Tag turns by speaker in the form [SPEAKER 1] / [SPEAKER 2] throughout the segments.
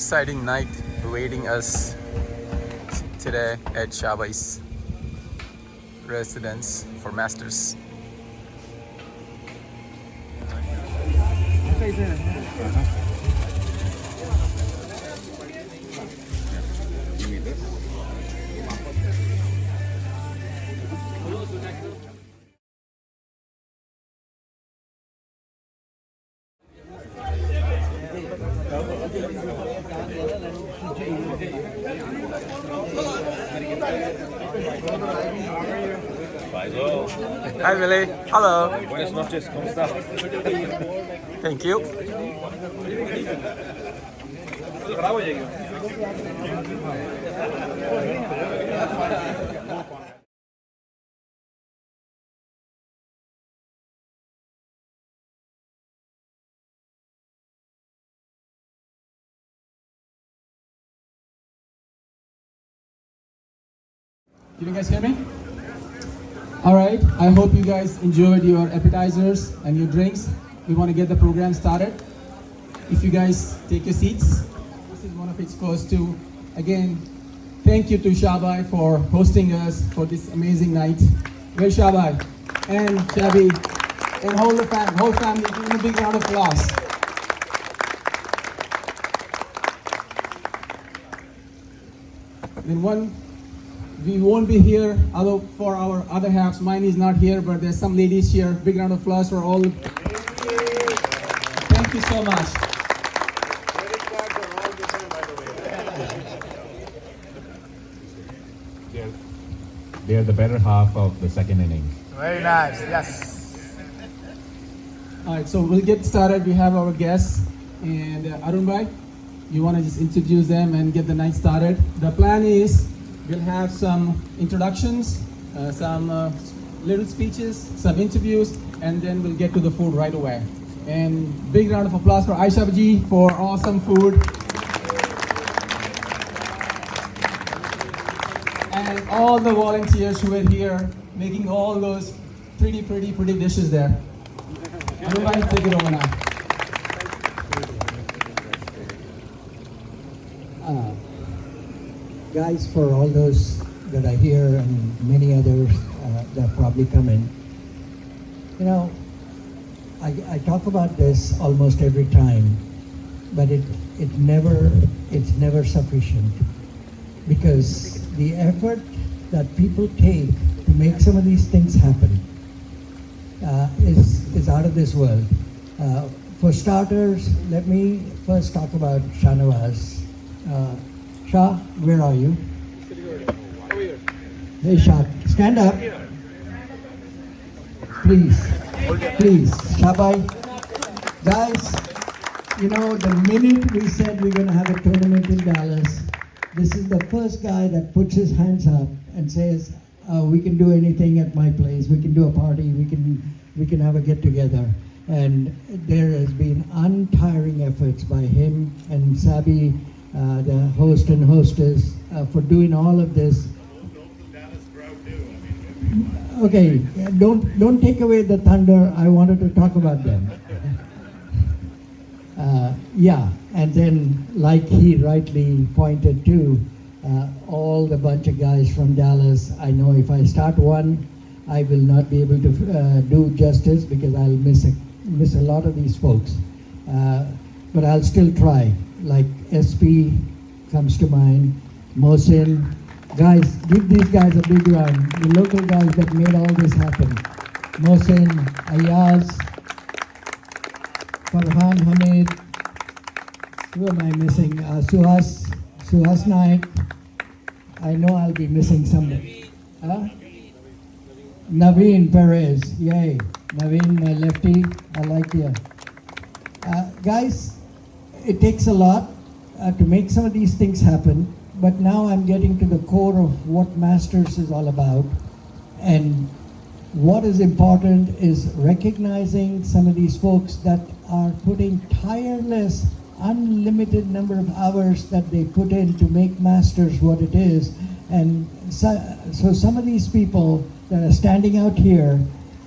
[SPEAKER 1] exciting night awaiting us today at Shah's residence for Masters. Hi Billy, hello.
[SPEAKER 2] Buenas noches, ¿cómo está?
[SPEAKER 1] Thank you.
[SPEAKER 3] Can you guys hear me? All right, I hope you guys enjoyed your appetizers and your drinks. We want to get the program started. If you guys take your seats, this is one of its first two. Again, thank you to Shah for hosting us for this amazing night. Where's Shah and Shabby and whole family, give them a big round of applause. Then we won't be here for our other halves. Mine is not here, but there's some ladies here. Big round of applause for all. Thank you so much.
[SPEAKER 2] They're the better half of the second innings.
[SPEAKER 1] Very nice, yes.
[SPEAKER 3] All right, so we'll get started. We have our guests, and Arun Bhai, you want to just introduce them and get the night started. The plan is we'll have some introductions, some little speeches, some interviews, and then we'll get to the food right away. And big round of applause for Aisha Ji for awesome food. And all the volunteers who were here making all those pretty dishes there. Everybody take it over now.
[SPEAKER 4] Guys, for all those that are here and many others that probably come in, you know, I talk about this almost every time, but it's never sufficient, because the effort that people take to make some of these things happen is out of this world. For starters, let me first talk about Shahnawaz. Shah, where are you? Hey Shah, stand up. Please, Shabai. Guys, you know, the minute we said we're going to have a tournament in Dallas, this is the first guy that puts his hands up and says, we can do anything at my place. We can do a party. We can have a get together. And there has been untiring efforts by him and Sabi, the host and hostess, for doing all of this. Okay, don't take away the thunder. I wanted to talk about them. Yeah, and then like he rightly pointed to, all the bunch of guys from Dallas. I know if I start one, I will not be able to do justice, because I'll miss a lot of these folks. But I'll still try. Like SP comes to mind, Mohsin. Guys, give these guys a big round. The local guys that made all this happen. Mohsin, Ayaz, Farhan Hamid. Who am I missing? Suhas Naik. I know I'll be missing somebody. Naveen Perez. Yay. Naveen, my lefty. I like you. Guys, it takes a lot to make some of these things happen, but now I'm getting to the core of what Masters is all about. And what is important is recognizing some of these folks that are putting tireless, unlimited number of hours that they put in to make Masters what it is. And so some of these people that are standing out here,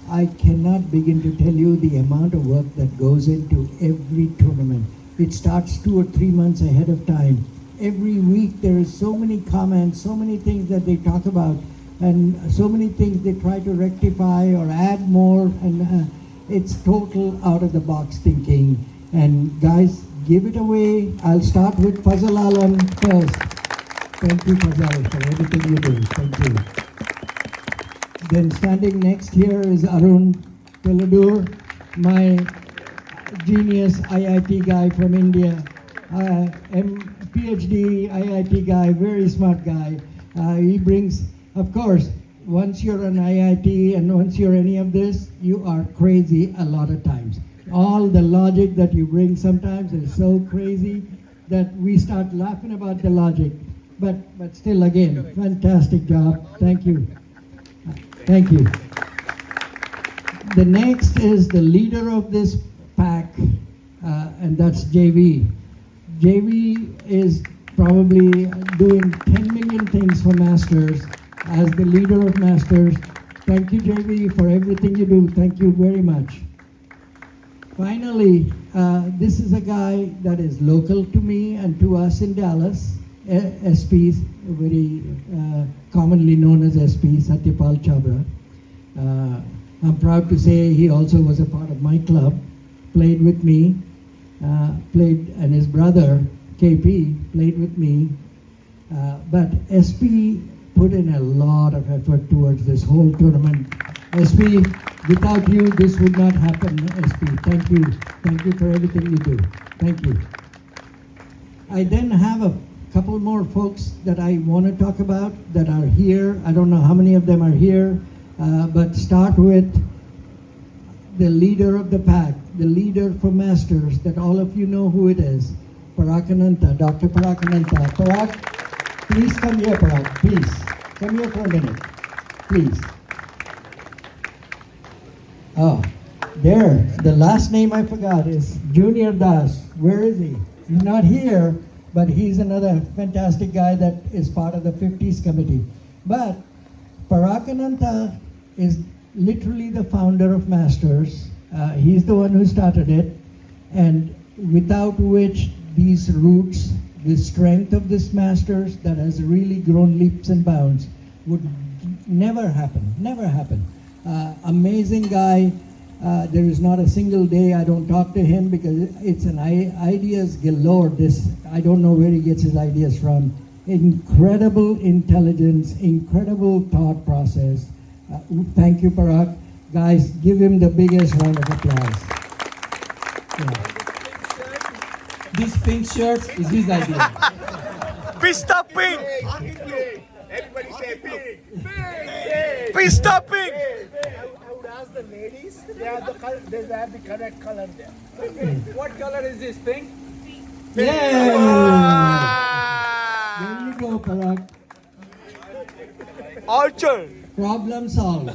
[SPEAKER 4] I cannot begin to tell you the amount of work that goes into every tournament. it starts 2 or 3 months ahead of time. Every week there is so many comments, so many things that they talk about, and so many things they try to rectify or add more, and it's total out of the box thinking. And guys, give it away. I'll start with Fazal Alam first. Thank you, Fazal, for everything you do. Thank you. Then standing next here is Arun Teladur, my genius IIT guy from India. PhD IIT guy, very smart guy. He brings, of course, once you're an IIT and once you're any of this, you are crazy a lot of times. All the logic that you bring sometimes is so crazy that we start laughing about the logic. But still, again, fantastic job. Thank you. Thank you. The next is the leader of this pack, and that's JV. JV is probably doing 10 million things for Masters as the leader of Masters. Thank you, JV, for everything you do. Thank you very much. Finally, this is a guy that is local to me and to us in Dallas, SP, very commonly known as SP, Satyapal Chabra. I'm proud to say he also was a part of my club, played with me, and his brother, KP, played with me. But SP put in a lot of effort towards this whole tournament. SP, without you, this would not happen, SP. Thank you. Thank you for everything you do. Thank you. I then have a couple more folks that I want to talk about that are here. I don't know how many of them are here, but start with the leader of the pack, the leader for Masters, that all of you know who it is, Parag Ananta, Dr. Parag Ananta. Parag, please come here, Parag, please. Come here for a minute, please. Oh, there, the last name I forgot is Junior Das. Where is he? He's not here, but he's another fantastic guy that is part of the 50s committee. But Parag Ananta is literally the founder of Masters. He's the one who started it, and without which these roots, the strength of this Masters that has really grown leaps and bounds would never happen, never happen. Amazing guy. There is not a single day I don't talk to him because it's an ideas galore. I don't know where he gets his ideas from. Incredible intelligence, incredible thought process. Thank you, Parag. Guys, give him the biggest round of applause. Yeah.
[SPEAKER 3] This pink shirt is his idea.
[SPEAKER 1] Pista pink!
[SPEAKER 5] Everybody say pink!
[SPEAKER 1] Pista pink!
[SPEAKER 5] I would ask the ladies, they have the correct color there.
[SPEAKER 3] What color is this, pink?
[SPEAKER 4] Yeah.
[SPEAKER 1] Ah!
[SPEAKER 4] There you go, Parag.
[SPEAKER 1] Orchard!
[SPEAKER 4] Problem solved.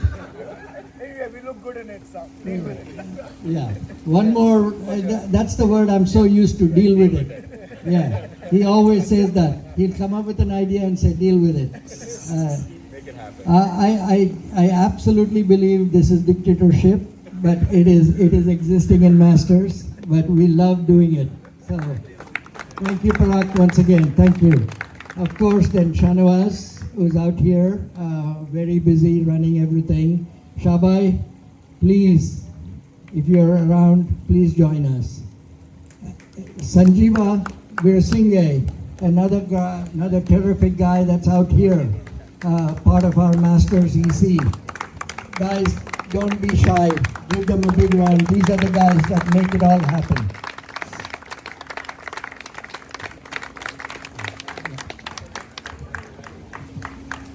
[SPEAKER 5] Anyway, we look good in it, so deal with it.
[SPEAKER 4] Yeah. One more, that's the word I'm so used to, deal with it. Yeah. He always says that. He'll come up with an idea and say, deal with it.
[SPEAKER 5] Make it happen.
[SPEAKER 4] I absolutely believe this is dictatorship, but it is existing in Masters, but we love doing it. So, thank you, Parag, once again. Thank you. Of course, then Shanawaz, who's out here, very busy running everything. Shabai, please, if you're around, please join us. Sanjeeva Veersinghe, another terrific guy that's out here, part of our Masters EC. Guys, don't be shy. Give them a big round. These are the guys that make it all happen.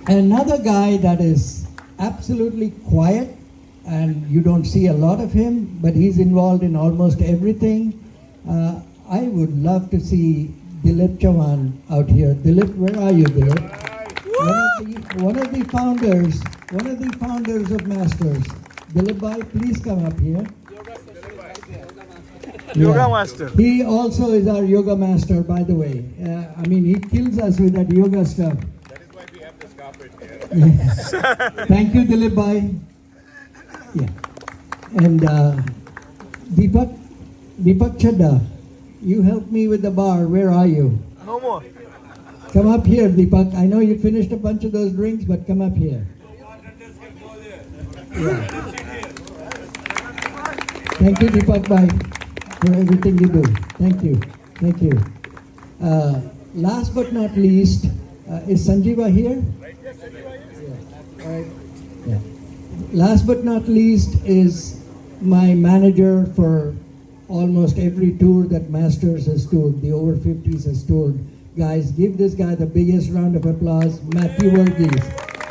[SPEAKER 4] Another guy that is absolutely quiet, and you don't see a lot of him, but he's involved in almost everything. I would love to see Dilip Chavan out here. Dilip, where are you, Dilip? One of the founders of Masters. Dilip bhai, please come up here.
[SPEAKER 1] Yoga master.
[SPEAKER 4] He also is our yoga master, by the way. I mean, he kills us with that yoga stuff.
[SPEAKER 5] That is why we have this carpet here.
[SPEAKER 4] Thank you, Dilip bhai. Yeah. And Deepak Chadda you help me with the bar. Where are you?
[SPEAKER 1] No more.
[SPEAKER 4] Come up here, Deepak. I know you finished a bunch of those drinks, but come up here. Yeah. Thank you, Deepak Bhai, for everything you do. Thank you. Thank you. Last but not least, is Sanjeeva here? Yeah. Right. Yeah. Last but not least is my manager for almost every tour that Masters has toured, the over 50s has toured. Guys, give this guy the biggest round of applause, Matthew Verghese.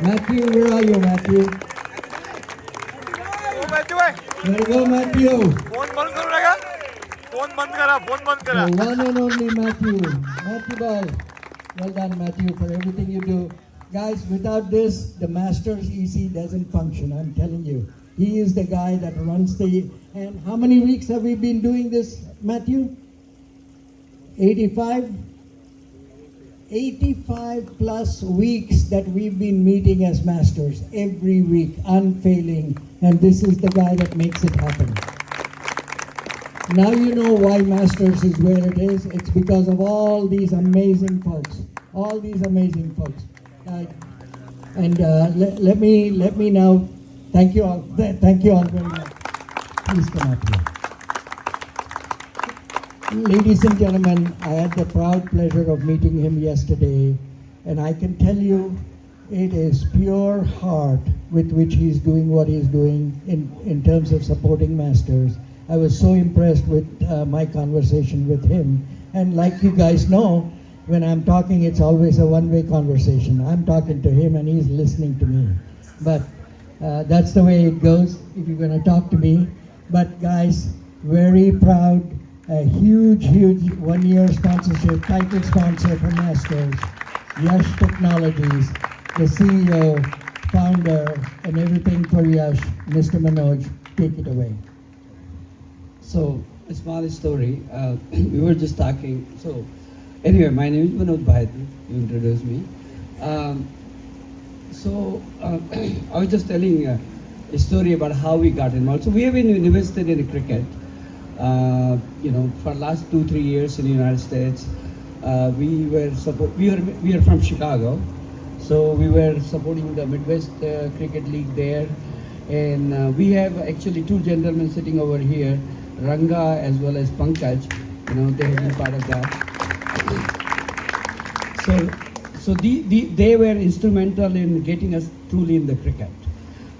[SPEAKER 4] Matthew, where are you, Matthew?
[SPEAKER 1] Oh, Matthew bhai.
[SPEAKER 4] There you go, Matthew.
[SPEAKER 1] Phone बंद करो लगा. Phone बंद करा. Phone बंद करा.
[SPEAKER 4] The one and only Matthew. Matthew Bhai. Well done, Matthew, for everything you do. Guys, without this, the Masters EC doesn't function, I'm telling you. He is the guy that runs the... And how many weeks have we been doing this, Matthew? 85? 85 plus weeks that we've been meeting as Masters every week, unfailing. And this is the guy that makes it happen. Now you know why Masters is where it is. It's because of all these amazing folks. All these amazing folks. Let me now thank you all. Thank you all very much. Please come up here. Ladies and gentlemen, I had the proud pleasure of meeting him yesterday, and I can tell you it is pure heart with which he's doing what he's doing in terms of supporting Masters. I was so impressed with my conversation with him. And like you guys know, when I'm talking, it's always a one-way conversation. I'm talking to him and he's listening to me. But that's the way it goes if you're going to talk to me. But guys, very proud, a huge one-year sponsorship, title sponsor for Masters, Yash Technologies, the CEO, founder, and everything for Yash, Mr. Manoj. Take it away.
[SPEAKER 6] So, a small story. We were just talking. So, anyway, my name is Manoj Bhai. You introduced me. I was just telling a story about how we got involved. So, we have been invested in cricket. For last 2-3 years in the United States. We are from Chicago, so we were supporting the Midwest Cricket League there, and we have actually two gentlemen sitting over here, Ranga as well as Pankaj. They have been part of that. So they were instrumental in getting us truly in the cricket.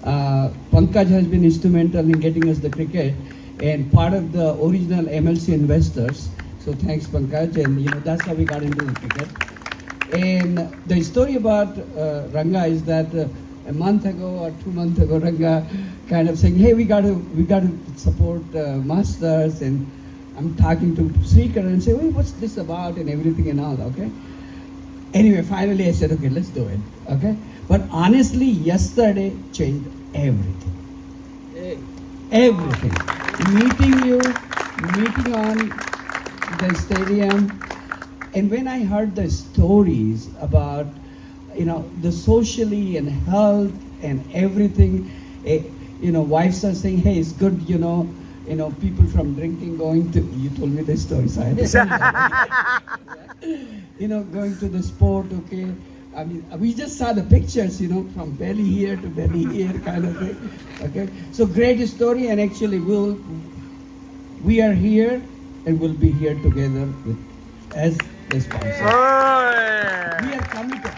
[SPEAKER 6] Pankaj has been instrumental in getting us the cricket and part of the original MLC investors. So thanks, Pankaj, and that's how we got into the cricket. And the story about Ranga is that a month ago or 2 months ago, Ranga kind of saying, "Hey, we got to support Masters," and I'm talking to Srikar and say, "Wait, what's this about?" and everything and all. Okay. Anyway, finally I said, "Okay, let's do it." Okay. But honestly, yesterday changed everything. Everything. Meeting you, meeting on the stadium, and when I heard the stories about, the socially and health and everything, wives are saying, "Hey, it's good, people from drinking going to," you told me the story, so I had to say that. Going to the sport, okay. I mean, we just saw the pictures, from belly here to belly here kind of thing. Okay, so great story, and actually we are here and we'll be here together as the sponsor. We are committed.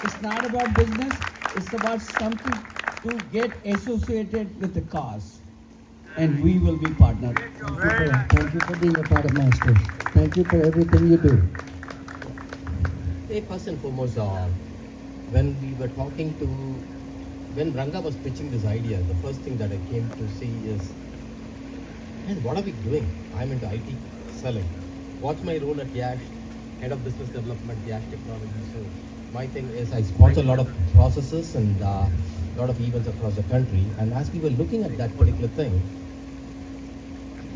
[SPEAKER 6] It's not about business, it's about something to get associated with the cause. And we will be partners.
[SPEAKER 4] Thank you for being a part of Masters. Thank you for everything you do.
[SPEAKER 7] Hey, first and foremost, when we were when Ranga was pitching this idea, the first thing that I came to see is, man, what are we doing? I'm into IT selling. What's my role at Yash? Head of Business Development, Yash Technology. So my thing is I sponsor a lot of processes and a lot of events across the country. And as we were looking at that particular thing,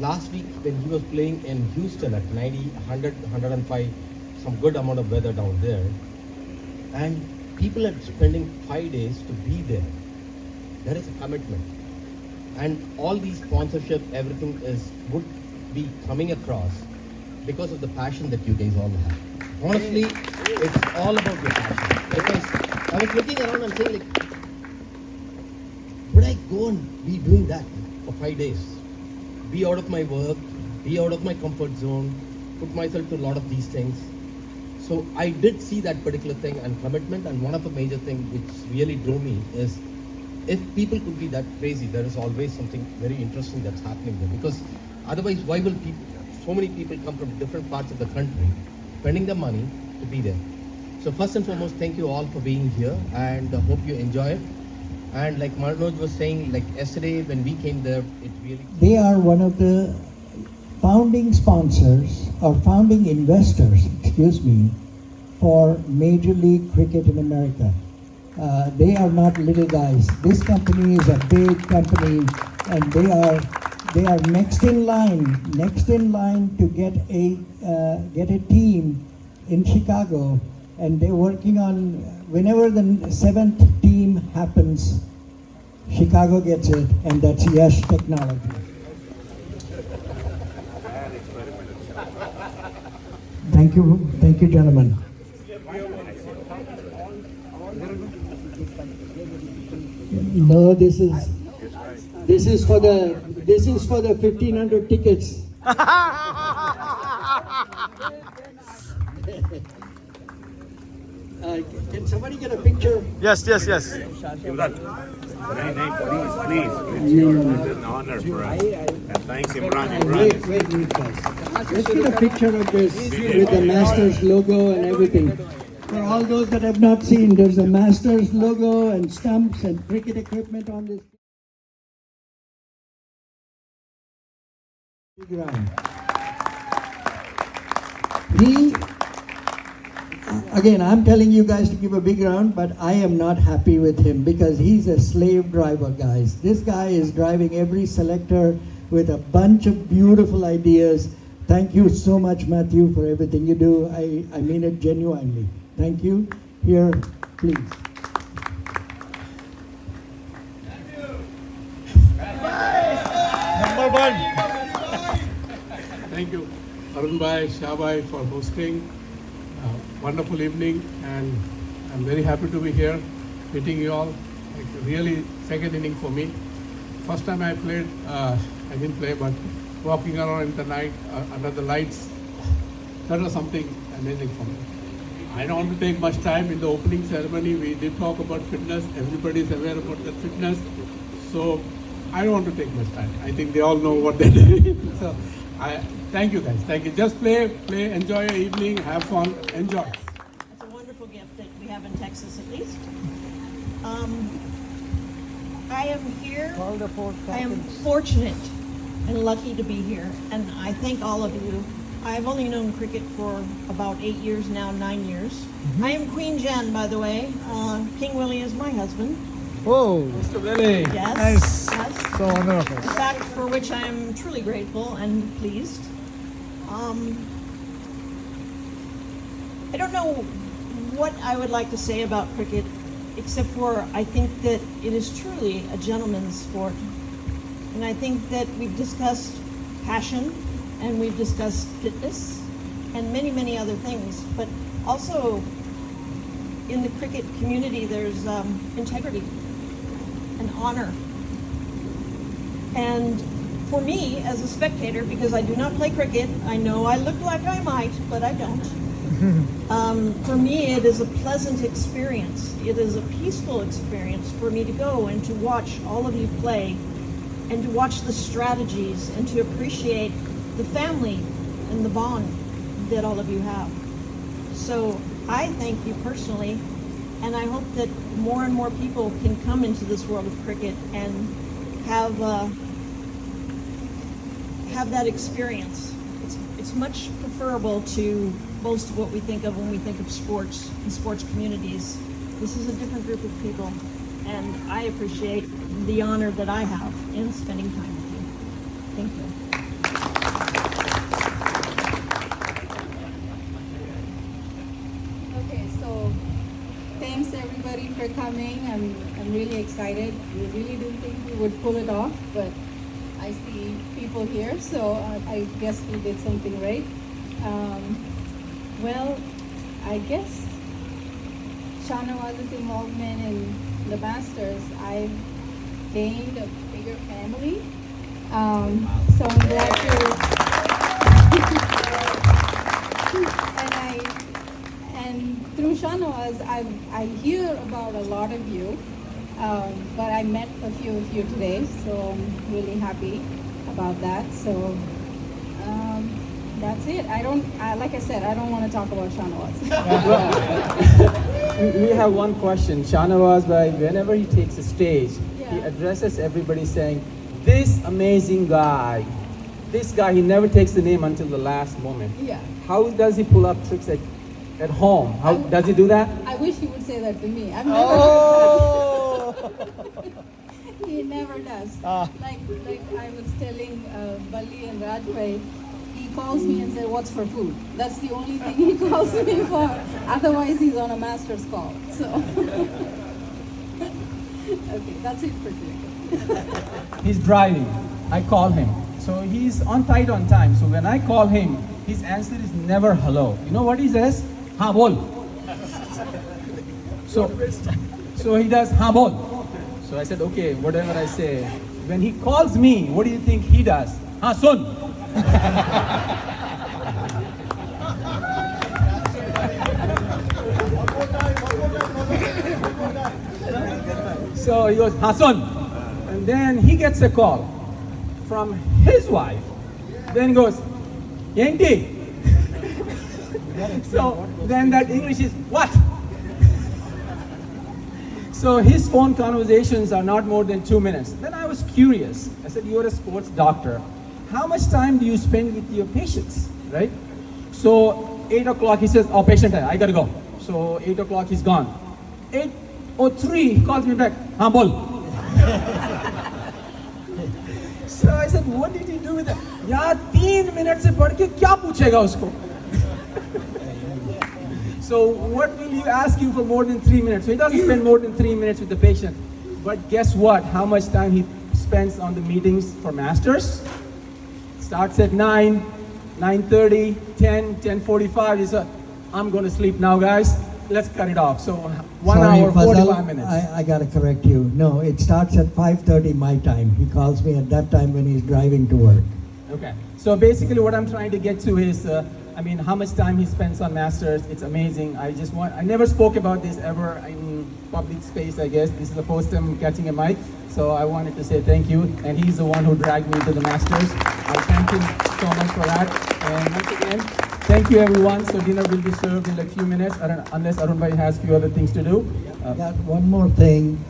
[SPEAKER 7] last week when he was playing in Houston at 90, 100, 105, some good amount of weather down there, and people are spending 5 days to be there. There is a commitment, and all these sponsorship, everything would be coming across. because of the passion that you guys all have. Honestly, it's all about your passion. Because I was looking around and saying, like, would I go and be doing that for 5 days? Be out of my work, be out of my comfort zone, put myself to a lot of these things. So I did see that particular thing and commitment, and one of the major things which really drove me is, if people could be that crazy, there is always something very interesting that's happening there. Because otherwise, why will people, so many people come from different parts of the country, spending the money to be there? So first and foremost, thank you all for being here, and hope you enjoy it. And like Manoj was saying, like yesterday when we came there, it really...
[SPEAKER 4] They are one of the founding sponsors or founding investors, excuse me, for Major League Cricket in America. They are not little guys. This company is a big company, and they are next in line to get a team in Chicago, and they're working on, whenever the 7th team happens, Chicago gets it, and that's Yash Technology. Thank you, gentlemen. No, this is for the 1,500 tickets. Can somebody get a picture?
[SPEAKER 1] Yes.
[SPEAKER 2] Please. It's an honor for us. And thanks, Imran.
[SPEAKER 4] Wait, guys. Let's get a picture of this with the Masters logo and everything. For all those that have not seen, there's a Masters logo and stumps and cricket equipment on this. Big round. Again, I'm telling you guys to give a big round, but I am not happy with him because he's a slave driver, guys. This guy is driving every selector with a bunch of beautiful ideas. Thank you so much, Matthew, for everything you do. I mean it genuinely. Thank you. Here, please.
[SPEAKER 1] Number one.
[SPEAKER 8] Thank you, Arun Bhai, Shah Bhai, for hosting. Wonderful evening, and I'm very happy to be here, meeting you all. Like really, second inning for me. First time I played, I didn't play, but walking around in the night under the lights, that was something amazing for me. I don't want to take much time. In the opening ceremony, we did talk about fitness. Everybody is aware about that fitness, so I don't want to take much time. I think they all know what they're doing. So, thank you guys. Thank you. Just play, enjoy your evening, have fun, enjoy.
[SPEAKER 9] It's a wonderful gift that we have in Texas, at least. I am here. I am fortunate and lucky to be here, and I thank all of you. I've only known cricket for about 8 years now, 9 years. I am Queen Jen, by the way. King Willie is my husband.
[SPEAKER 5] Oh, Mr. Willie.
[SPEAKER 9] Yes.
[SPEAKER 5] Nice.
[SPEAKER 9] Yes.
[SPEAKER 5] So wonderful.
[SPEAKER 9] A fact for which I am truly grateful and pleased. I don't know what I would like to say about cricket, except for I think that it is truly a gentleman's sport. And I think that we've discussed passion, and we've discussed fitness, and many, many other things. But also, in the cricket community, there's integrity and honor. And for me, as a spectator, because I do not play cricket, I know I look like I might, but I don't. For me, it is a pleasant experience. It is a peaceful experience for me to go and to watch all of you play, and to watch the strategies, and to appreciate the family and the bond that all of you have. So I thank you personally, and I hope that more and more people can come into this world of cricket and have that experience. It's much preferable to most of what we think of when we think of sports and sports communities. This is a different group of people, and I appreciate the honor that I have in spending time with you. Thank you.
[SPEAKER 10] Okay, so thanks everybody for coming. I'm really excited. We really didn't think we would pull it off, but I see people here, so I guess we did something right. Well, I guess Shahnawaz's involvement in the Masters, I've gained a bigger family. So I'm glad and through Shahnawaz, I hear about a lot of you, but I met a few of you today, so I'm really happy about that. So that's it. Like I said, I don't want to talk about Shahnawaz.
[SPEAKER 3] We have one question. Shahnawaz, whenever he takes a stage, he
[SPEAKER 10] Yeah.
[SPEAKER 3] addresses everybody saying, this amazing guy. This guy, he never takes the name until the last moment.
[SPEAKER 10] Yeah.
[SPEAKER 3] How does he pull up tricks at home? How does he do that?
[SPEAKER 10] I wish he would say that to me. I've never.
[SPEAKER 3] Oh!
[SPEAKER 10] He never does. Like I was telling Bali and Rajbhai, he calls me and says, "What's for food?" That's the only thing he calls me for. Otherwise, he's on a master's call. So, okay, that's it for today.
[SPEAKER 3] He's driving. I call him. So he's on time. So when I call him, his answer is never hello. You know what he says? Haan bol. So he does haan bol. So I said, okay, whatever I say. When he calls me, what do you think he does? Haan sun. So he goes, haan sun. And then he gets a call from his wife. Then he goes, Yankee. So then that English is what? So his phone conversations are not more than 2 minutes. Then I was curious. I said, you're a sports doctor. How much time do you spend with your patients, right? So 8 o'clock, he says, oh, patient, I gotta go. So 8 o'clock, he's gone. 8:03, he calls me back, haan bol. So I said, what did he do with that? यार 3 minute से पढ़ के क्या पूछेगा उसको? So what will you ask you for more than 3 minutes? So he doesn't spend more than 3 minutes with the patient. But guess what? How much time he spends on the meetings for masters? Starts at 9, 9:30, 10, 10:45. He said, I'm going to sleep now, guys. Let's cut it off. So 1
[SPEAKER 4] Sorry,
[SPEAKER 3] hour,
[SPEAKER 4] Fazal,
[SPEAKER 3] 45 minutes.
[SPEAKER 4] I got to correct you. No, it starts at 5:30 my time. He calls me at that time when he's driving to work.
[SPEAKER 3] Okay. So basically what I'm trying to get to is, how much time he spends on masters. It's amazing. I never spoke about this ever in public space, I guess. This is the first time I'm catching a mic. So I wanted to say thank you. And he's the one who dragged me to the masters. I thank him so much for that. And once again, thank you everyone. So dinner will be served in like few minutes, unless Arun Bhai has few other things to do.
[SPEAKER 4] Got one more thing.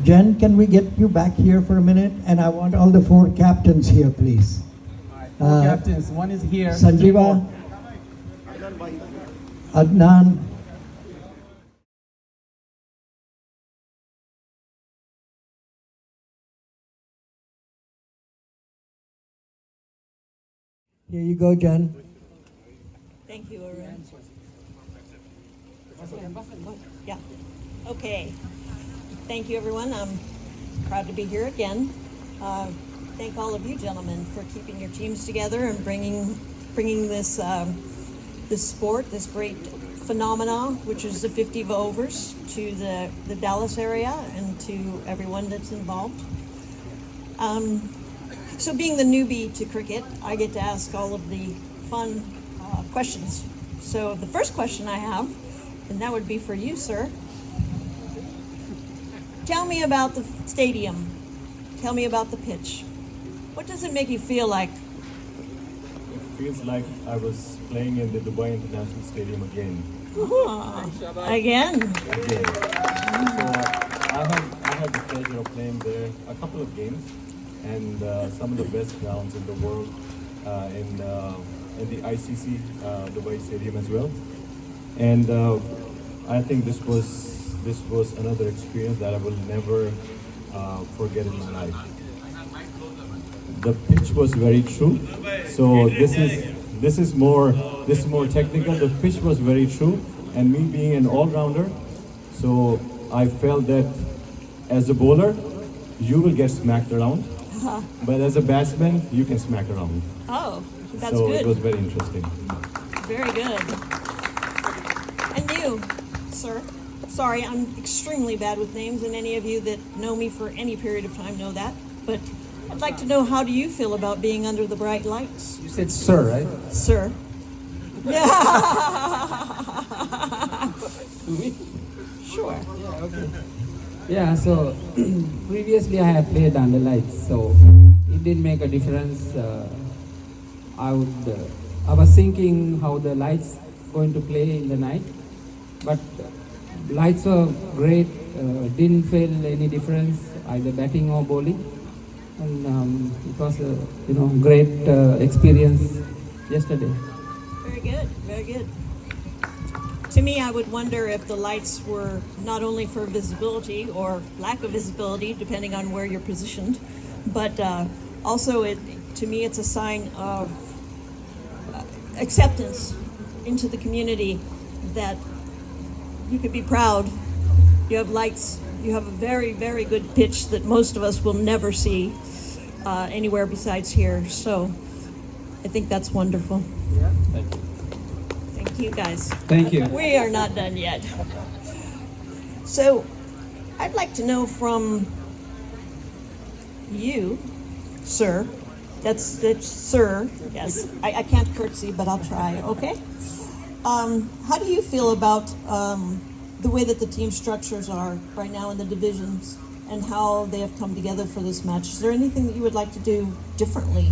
[SPEAKER 4] Jen, can we get you back here for a minute? And I want all the 4 captains here, please.
[SPEAKER 3] Four captains. One is here.
[SPEAKER 4] Sanjeeva, Adnan, here you go, Jen.
[SPEAKER 9] Thank you, Arun. Yeah. Okay. Thank you, everyone. I'm proud to be here again. Thank all of you gentlemen for keeping your teams together and bringing this this sport, this great phenomenon, which is the 50 overs, to the Dallas area and to everyone that's involved. So being the newbie to cricket, I get to ask all of the fun questions. So the first question I have, and that would be for you, sir. Tell me about the stadium. Tell me about the pitch. What does it make you feel like?
[SPEAKER 2] It feels like I was playing in the Dubai International Stadium again.
[SPEAKER 9] Again.
[SPEAKER 2] So I had the pleasure of playing there a couple of games, and some of the best grounds in the world in the ICC Dubai Stadium as well. And I think this was another experience that I will never forget in my life. The pitch was very true. So this is more technical. The pitch was very true, and me being an all-rounder, so I felt that as a bowler, you will get smacked around, but as a batsman, you can smack around.
[SPEAKER 9] Oh, that's
[SPEAKER 2] so
[SPEAKER 9] good.
[SPEAKER 2] it was very interesting.
[SPEAKER 9] Very good. And you, sir? Sorry, I'm extremely bad with names, and any of you that know me for any period of time know that. But I'd like to know, how do you feel about being under the bright lights?
[SPEAKER 3] You said sir, right?
[SPEAKER 9] Sir. Sure.
[SPEAKER 3] Yeah, okay. Yeah, so previously I have played under lights, so it didn't make a difference. I was thinking how the lights going to play in the night, but lights were great. Didn't feel any difference either batting or bowling, and it was a great experience yesterday.
[SPEAKER 9] Very good, very good. To me, I would wonder if the lights were not only for visibility or lack of visibility, depending on where you're positioned, but also to me it's a sign of acceptance into the community, that you could be proud. You have lights, you have a very, very good pitch that most of us will never see anywhere besides here. So I think that's wonderful.
[SPEAKER 3] Yeah, thank you.
[SPEAKER 9] Thank you, guys.
[SPEAKER 3] Thank you.
[SPEAKER 9] We are not done yet. So I'd like to know from you, sir. That's sir. Yes, I can't curtsy, but I'll try. Okay. How do you feel about the way that the team structures are right now in the divisions, and how they have come together for this match? Is there anything that you would like to do differently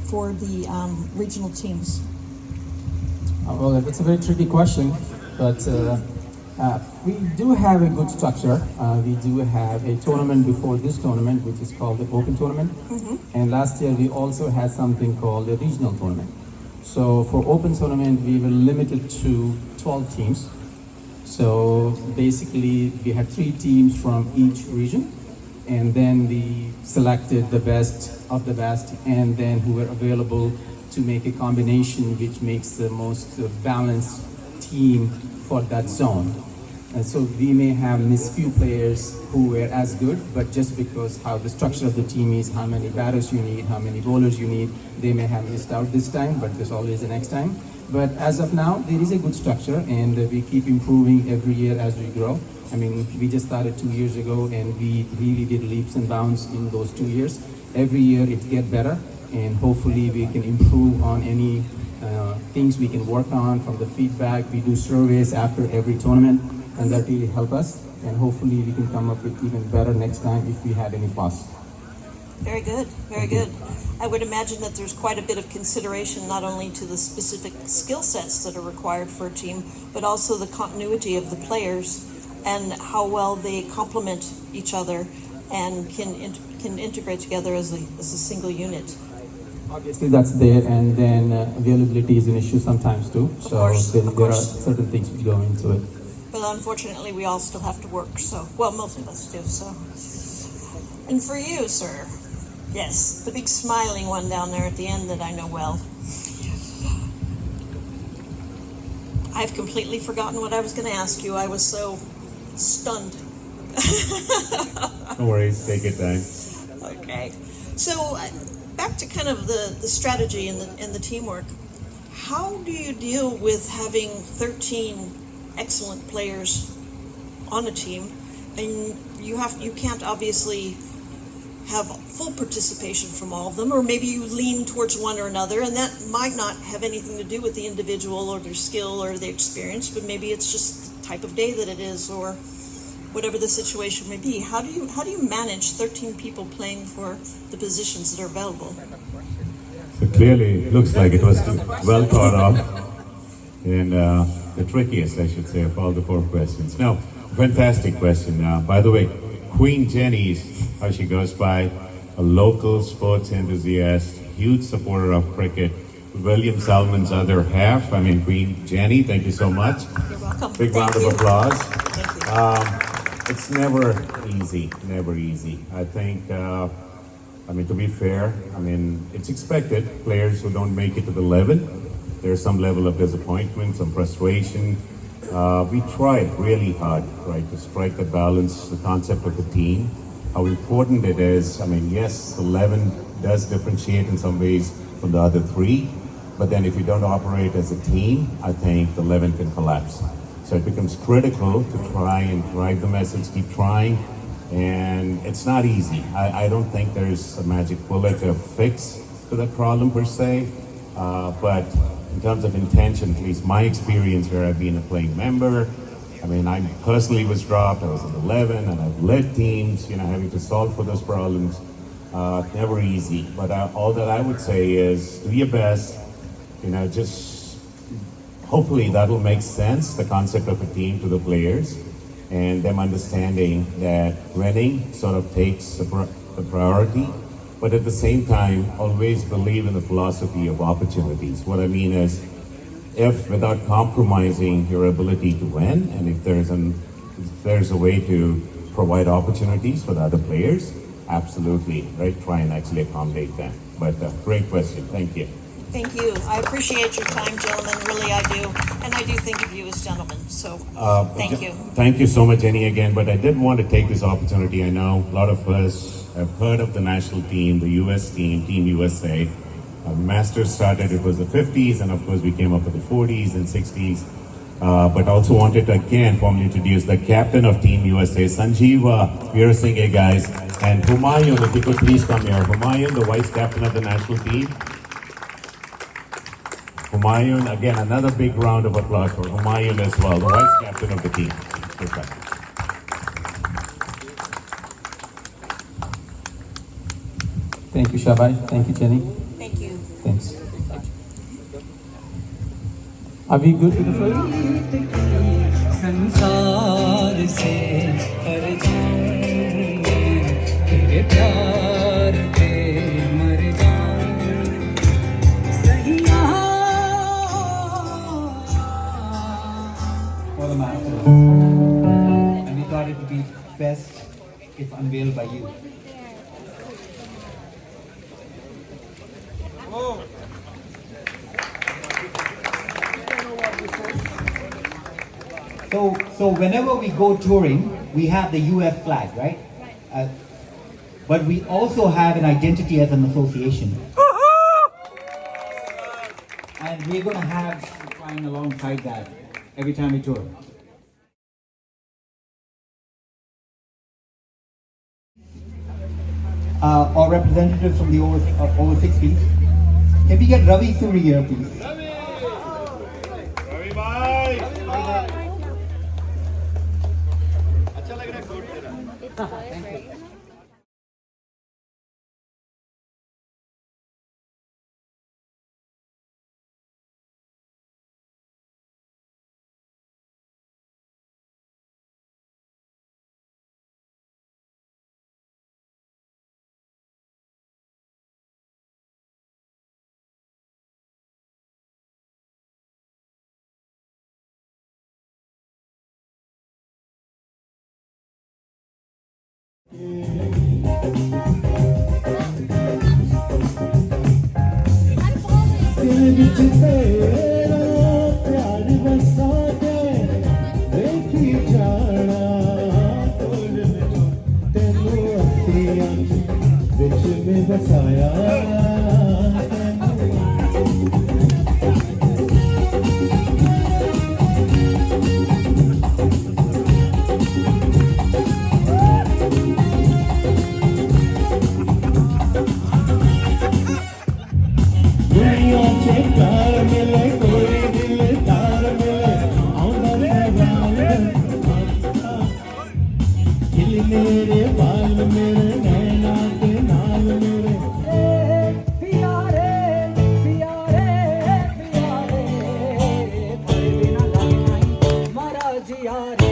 [SPEAKER 9] for the regional teams?
[SPEAKER 3] Well, that's a very tricky question, but we do have a good structure. We do have a tournament before this tournament, which is called the Open Tournament. And last year we also had something called the Regional Tournament. So for Open Tournament, we were limited to 12 teams. So basically, we had 3 teams from each region, and then we selected the best of the best, and then who were available to make a combination which makes the most balanced team for that zone. And so we may have missed few players who were as good, but just because how the structure of the team is, how many batters you need, how many bowlers you need, they may have missed out this time, but there's always the next time. But as of now, there is a good structure, and we keep improving every year as we grow. I mean, we just started 2 years ago, and we really did leaps and bounds in those 2 years. Every year it gets better, and hopefully we can improve on any things we can work on from the feedback. We do surveys after every tournament, and that really help us, and hopefully we can come up with even better next time if we had any pause.
[SPEAKER 9] Very good, very good. I would imagine that there's quite a bit of consideration not only to the specific skill sets that are required for a team, but also the continuity of the players and how well they complement each other and can integrate together as a single unit.
[SPEAKER 3] Obviously that's there, and then availability is an issue sometimes too. So there are certain things which go into it.
[SPEAKER 9] But unfortunately, we all still have to work. So, well, most of us do. So, and for you, sir, yes, the big smiling one down there at the end that I know well. I've completely forgotten what I was going to ask you. I was so stunned.
[SPEAKER 2] No worries, take it time.
[SPEAKER 9] Okay, so back to kind of the strategy and the teamwork. How do you deal with having 13 excellent players on a team, and you can't obviously have full participation from all of them, or maybe you lean towards one or another, and that might not have anything to do with the individual or their skill or their experience, but maybe it's just the type of day that it is, or whatever the situation may be. How do you manage 13 people playing for the positions that are available?
[SPEAKER 2] So clearly, it looks like it was well thought of, and the trickiest, I should say, of all the 4 questions. Now, fantastic question. By the way, Queen Jenny's, how she goes by, a local sports enthusiast, huge supporter of cricket. William Salmon's other half, I mean Queen Jenny, thank you so much.
[SPEAKER 9] You're welcome.
[SPEAKER 2] Big round of applause. It's never easy, never easy. I think, to be fair, it's expected, players who don't make it to the 11, there's some level of disappointment, some frustration. We try really hard, right, to strike the balance, the concept of the team, how important it is. Yes, 11 does differentiate in some ways from the other 3, But then if you don't operate as a team, I think the 11 can collapse. So it becomes critical to try and drive the message, keep trying. And it's not easy. I don't think there's a magic bullet or fix to that problem per se. But in terms of intention, at least my experience where I've been a playing member, I mean, I personally was dropped, I was in 11, and I've led teams, having to solve for those problems. Never easy, but all that I would say is do your best, just hopefully that'll make sense, the concept of a team to the players, and them understanding that winning sort of takes the priority, but at the same time, always believe in the philosophy of opportunities. What I mean is, if without compromising your ability to win, and if there's a way to provide opportunities for the other players, absolutely, right? Try and actually accommodate them. But great question, thank you.
[SPEAKER 9] Thank you. I appreciate your time, gentlemen. Really, I do. And I do think of you as gentlemen. So thank you.
[SPEAKER 2] Thank you so much, Jenny, again. But I did want to take this opportunity. I know a lot of us have heard of the national team, the US team, Team USA. Masters started, it was the 50s, and of course we came up with the 40s and 60s. But also wanted to again formally introduce the captain of Team USA, Sanjeev Veerasinghe, guys. And Humayun, if you could please come here. Humayun, the vice captain of the national team. Humayun, again, another big round of applause for Humayun as well, the vice captain of the team.
[SPEAKER 3] Thank you, Shabai. Thank you, Jenny.
[SPEAKER 9] Thank you.
[SPEAKER 3] Thanks. Are we good with the film?
[SPEAKER 11] संसार से पर जाऊंगी तेरे प्यार पे मर जाऊं सहिया
[SPEAKER 12] for the Masters, and we thought it would be best if unveiled by you. So whenever we go touring, we have the UF flag, right? But we also have an identity as an association. And we're going to have flying alongside that every time we tour. Our representatives from the over 60s. Can we get Ravi Suri here, please?
[SPEAKER 1] Ravi bhai. अच्छा लग रहा है coat तेरा.
[SPEAKER 12] Thank you.
[SPEAKER 11] यार